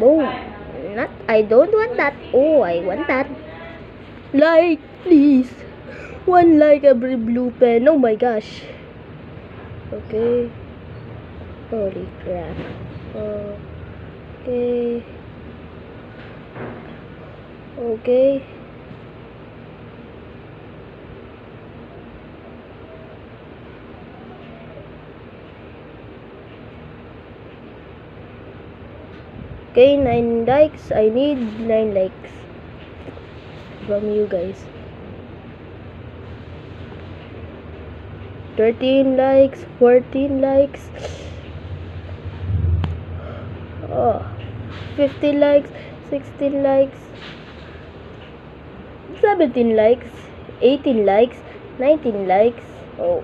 No, not. I don't want that. Oh, I want that. Like, please. One like every blue pen. Oh my gosh. Okay. Holy crap. Okay. Okay. Okay, 9 likes. I need 9 likes from you guys. 13 likes, 14 likes. Oh, 15 likes, 16 likes, 17 likes, 18 likes, 19 likes. Oh,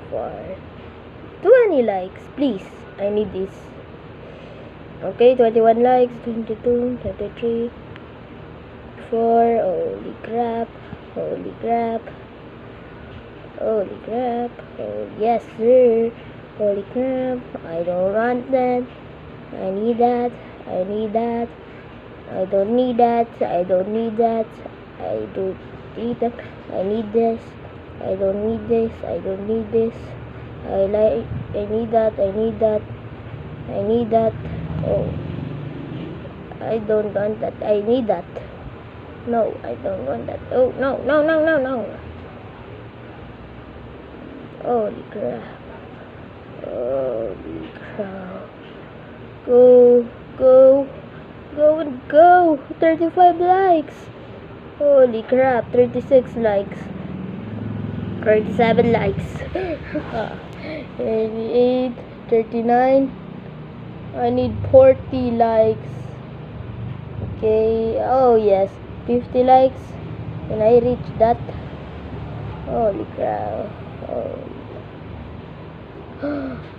20 likes, please. I need this. Okay, 21 likes, 22, 23, 4. Holy crap. Holy crap. Holy crap. Oh, yes, sir. Holy crap. I don't want that. I need that. I need that. I don't need that. I don't need that. I don't need that. I need this. I don't need this. I don't need this. I need that. I need that. I need that. Oh, I don't want that. I need that. No, I don't want that. Oh, no, no, no, no, no. Holy crap. Holy crap. Go, go, go and go. 35 likes. Holy crap. 36 likes. 37 likes. 38, 39. I need 40 likes. Okay. Oh, yes. 50 likes. Can I reach that? Holy crap. Oh.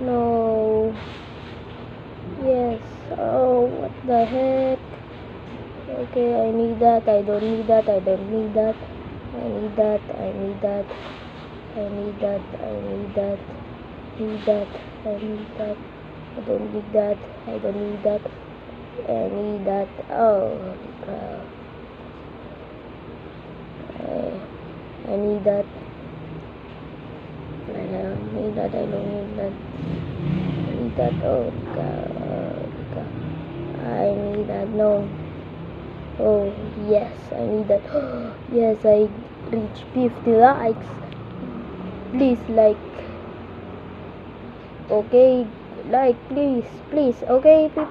No. Yes. Oh, what the heck? Okay, I need that. I don't need that. I don't need that. I need that. I need that. I need that. I need that. Need that. I need that. I don't need that. I don't need that. I need that. Oh, holy crap. I need that. I don't need that. I don't need that. I need that. Oh god. I need that. No. Oh yes, I need that. Yes, I reached 50 likes. Please like. Okay, like please. Okay, 50.